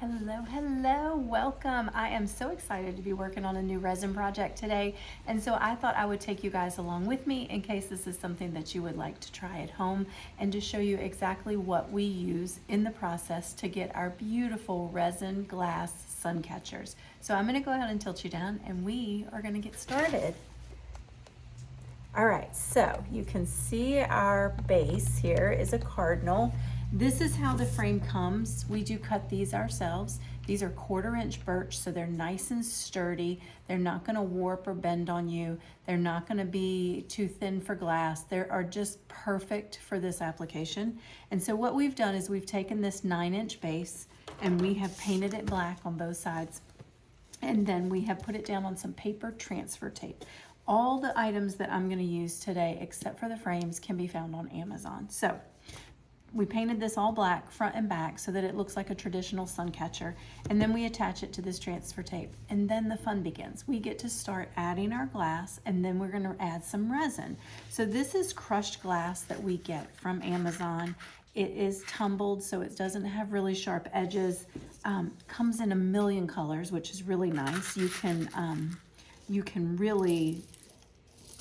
Hello, welcome. I am so excited to be working on a new resin project today, and so I thought I would take you guys along with me in case this is something that you would like to try at home, and to show you exactly what we use in the process to get our beautiful resin glass sun catchers. So I'm going to go ahead and tilt you down and we are going to get started. All right, so you can see our base here is a cardinal. This is how the frame comes. We do cut these ourselves. These are 1/4 inch birch, so they're nice and sturdy. They're not gonna warp or bend on you. They're not gonna be too thin for glass. They are just perfect for this application. And so what we've done is we've taken this 9-inch base and we have painted it black on both sides. And then we have put it down on some paper transfer tape. All the items that I'm gonna use today, except for the frames, can be found on Amazon. So we painted this all black front and back so that it looks like a traditional sun catcher, and then we attach it to this transfer tape, and then the fun begins. We get to start adding our glass, and then we're going to add some resin. So this is crushed glass that we get from Amazon. It is tumbled, so it doesn't have really sharp edges. Comes in a million colors, which is really nice. You can really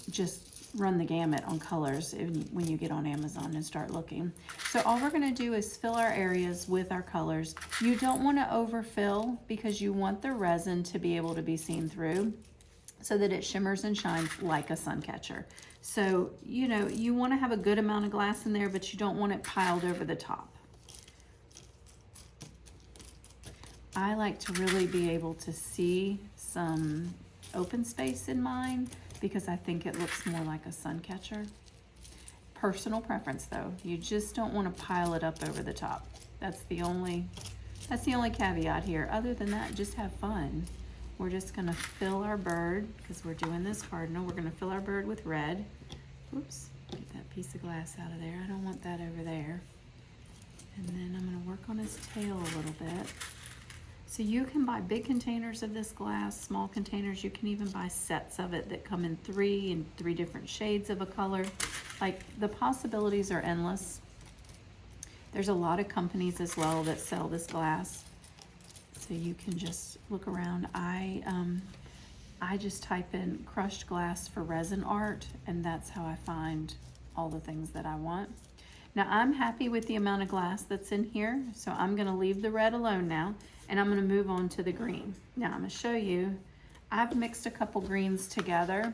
just run the gamut on colors when you get on Amazon and start looking. So all we're going to do is fill our areas with our colors. You don't want to overfill because you want the resin to be able to be seen through so that it shimmers and shines like a sun catcher. So, you know, you want to have a good amount of glass in there, but you don't want it piled over the top. I like to really be able to see some open space in mine, because I think it looks more like a sun catcher. Personal preference though. You just don't want to pile it up over the top. That's the only caveat here. Other than that, just have fun. We're just gonna fill our bird, because we're doing this cardinal, we're gonna fill our bird with red. Oops, get that piece of glass out of there. I don't want that over there. And then I'm gonna work on his tail a little bit. So you can buy big containers of this glass, small containers. You can even buy sets of it that come in three different shades of a color. Like, the possibilities are endless. There's a lot of companies as well that sell this glass. So you can just look around. I just type in crushed glass for resin art, and that's how I find all the things that I want. Now I'm happy with the amount of glass that's in here, so I'm gonna leave the red alone now, and I'm gonna move on to the green. Now I'm gonna show you, I've mixed a couple greens together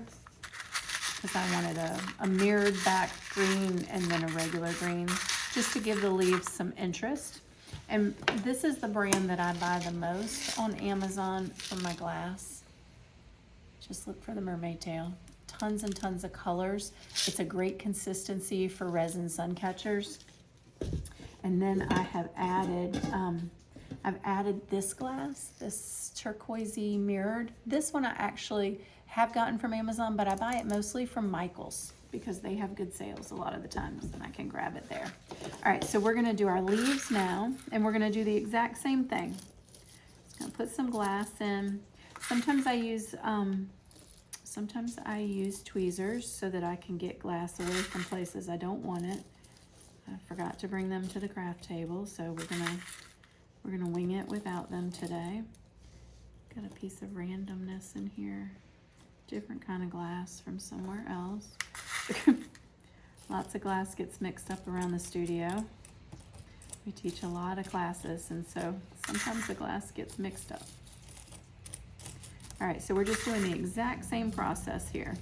because I wanted a mirrored back green and then a regular green, just to give the leaves some interest. And this is the brand that I buy the most on Amazon for my glass. Just look for the mermaid tail. Tons and tons of colors. It's a great consistency for resin sun catchers. And then I have added, I've added this glass, this turquoisey mirrored. This one I actually have gotten from Amazon, but I buy it mostly from Michael's because they have good sales a lot of the times, and I can grab it there. All right, so we're gonna do our leaves now, and we're gonna do the exact same thing. Just gonna put some glass in. Sometimes I use tweezers so that I can get glass away from places I don't want it. I forgot to bring them to the craft table, so we're gonna wing it without them today. Got a piece of randomness in here. Different kind of glass from somewhere else. Lots of glass gets mixed up around the studio. We teach a lot of classes, and so sometimes the glass gets mixed up. All right, so we're just doing the exact same process here.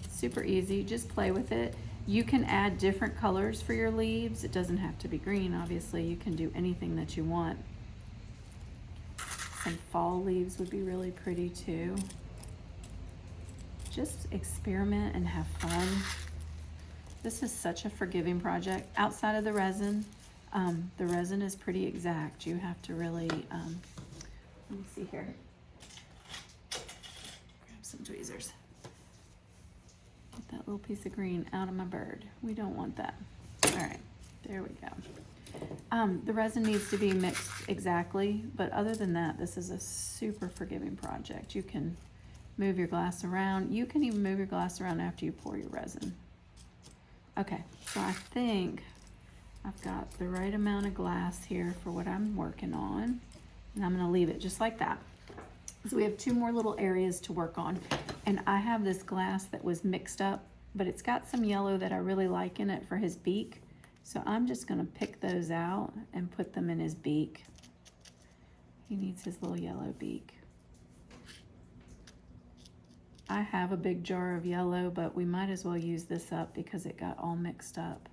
Super easy, just play with it. You can add different colors for your leaves. It doesn't have to be green, obviously. You can do anything that you want. Some fall leaves would be really pretty too. Just experiment and have fun. This is such a forgiving project. Outside of the resin is pretty exact. You have to really, let me see here. Some tweezers. Get that little piece of green out of my bird. We don't want that. All right, there we go. The resin needs to be mixed exactly, but other than that, this is a super forgiving project. You can move your glass around. You can even move your glass around after you pour your resin. Okay, so I think I've got the right amount of glass here for what I'm working on, and I'm gonna leave it just like that. So we have 2 more little areas to work on, and I have this glass that was mixed up, but it's got some yellow that I really like in it for his beak. So I'm just gonna pick those out and put them in his beak. He needs his little yellow beak. I have a big jar of yellow, but we might as well use this up because it got all mixed up.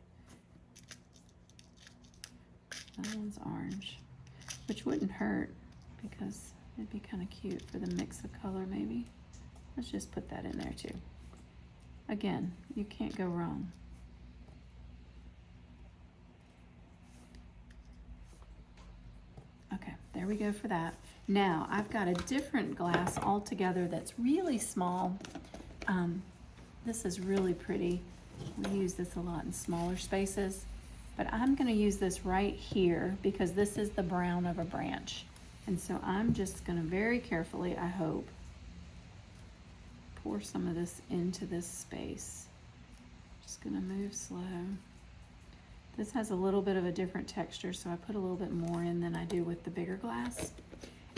That one's orange, which wouldn't hurt because it'd be kind of cute for the mix of color maybe. Let's just put that in there too. Again, you can't go wrong. Okay, there we go for that. Now, I've got a different glass altogether that's really small. This is really pretty. We use this a lot in smaller spaces, but I'm gonna use this right here because this is the brown of a branch. And so I'm just gonna very carefully, I hope, pour some of this into this space. Just gonna move slow. This has a little bit of a different texture, so I put a little bit more in than I do with the bigger glass.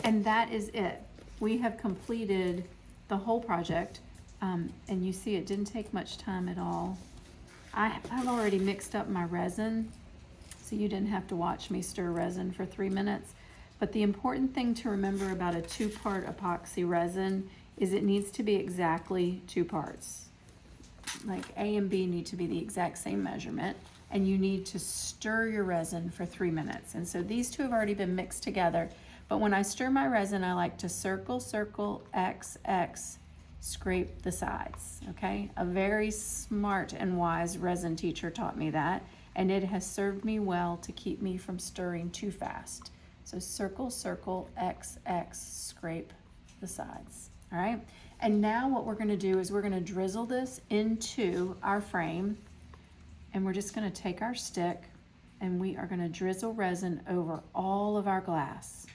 And that is it. We have completed the whole project, and you see it didn't take much time at all. I've already mixed up my resin, so you didn't have to watch me stir resin for 3 minutes. But the important thing to remember about a 2-part epoxy resin is it needs to be exactly 2 parts. Like A and B need to be the exact same measurement, and you need to stir your resin for 3 minutes. And so these 2 have already been mixed together, but when I stir my resin, I like to circle, circle, X, X, scrape the sides, okay? A very smart and wise resin teacher taught me that, and it has served me well to keep me from stirring too fast. So circle, circle, X, X, scrape the sides, all right? And now what we're gonna do is we're gonna drizzle this into our frame, and we're just gonna take our stick and we are gonna drizzle resin over all of our glass.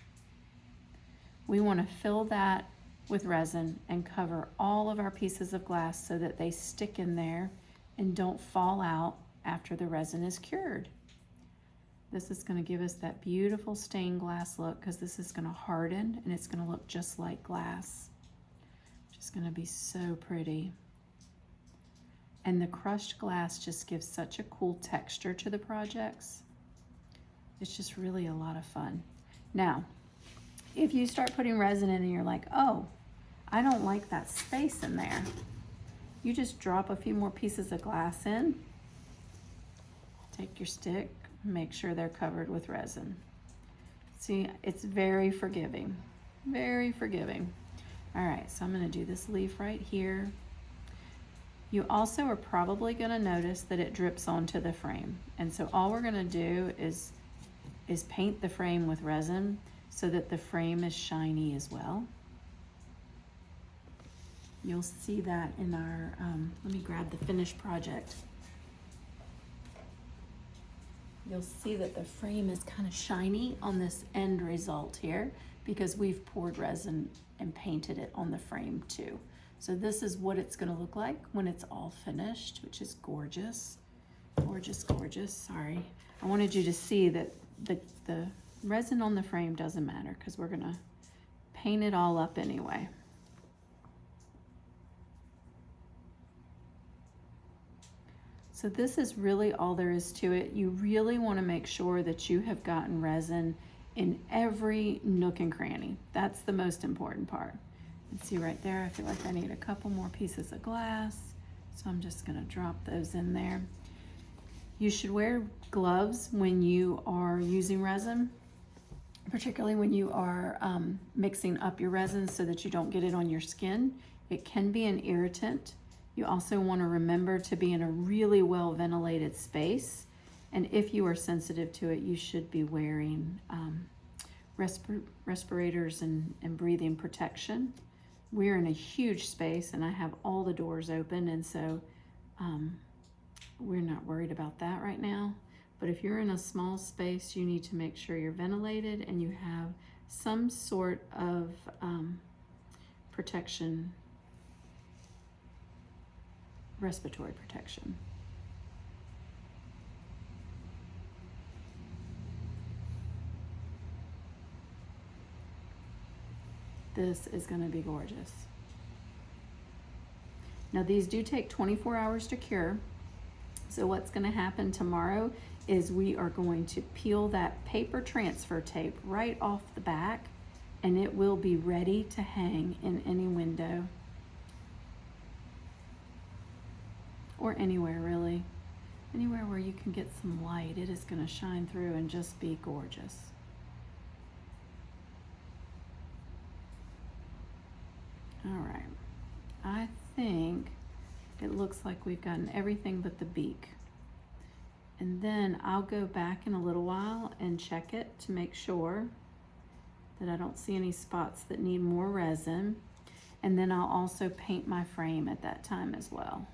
We wanna fill that with resin and cover all of our pieces of glass so that they stick in there and don't fall out after the resin is cured. This is gonna give us that beautiful stained glass look because this is gonna harden and it's gonna look just like glass. It's gonna be so pretty. And the crushed glass just gives such a cool texture to the projects. It's just really a lot of fun. Now, if you start putting resin in and you're like, oh, I don't like that space in there, you just drop a few more pieces of glass in, take your stick, make sure they're covered with resin. See, it's very forgiving, very forgiving. All right, so I'm gonna do this leaf right here. You also are probably gonna notice that it drips onto the frame. And so all we're gonna do is paint the frame with resin so that the frame is shiny as well. You'll see that in our, let me grab the finished project. You'll see that the frame is kind of shiny on this end result here because we've poured resin and painted it on the frame too. So this is what it's gonna look like when it's all finished, which is gorgeous. Gorgeous, gorgeous, sorry. I wanted you to see that the resin on the frame doesn't matter because we're gonna paint it all up anyway. So this is really all there is to it. You really wanna make sure that you have gotten resin in every nook and cranny. That's the most important part. And see right there, I feel like I need a couple more pieces of glass. So I'm just gonna drop those in there. You should wear gloves when you are using resin, particularly when you are mixing up your resin so that you don't get it on your skin. It can be an irritant. You also wanna remember to be in a really well ventilated space. And if you are sensitive to it, you should be wearing respirators and breathing protection. We're in a huge space and I have all the doors open, and so we're not worried about that right now. But if you're in a small space, you need to make sure you're ventilated and you have some sort of protection, respiratory protection. This is gonna be gorgeous. Now these do take 24 hours to cure. So what's gonna happen tomorrow is we are going to peel that paper transfer tape right off the back, and it will be ready to hang in any window. Or anywhere really. Anywhere where you can get some light, it is gonna shine through and just be gorgeous. All right, I think it looks like we've gotten everything but the beak. And then I'll go back in a little while and check it to make sure that I don't see any spots that need more resin. And then I'll also paint my frame at that time as well.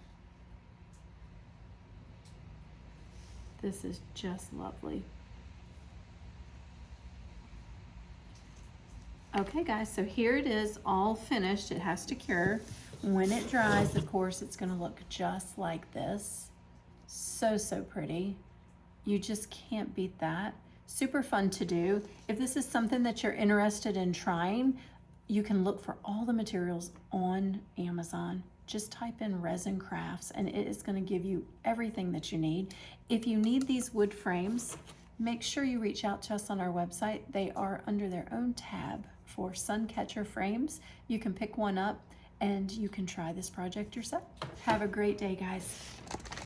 This is just lovely. Okay guys, so here it is all finished. It has to cure. When it dries, of course, it's gonna look just like this. So, so pretty. You just can't beat that. Super fun to do. If this is something that you're interested in trying, you can look for all the materials on Amazon. Just type in resin crafts and it is gonna give you everything that you need. If you need these wood frames, make sure you reach out to us on our website. They are under their own tab for Suncatcher frames. You can pick one up and you can try this project yourself. Have a great day, guys.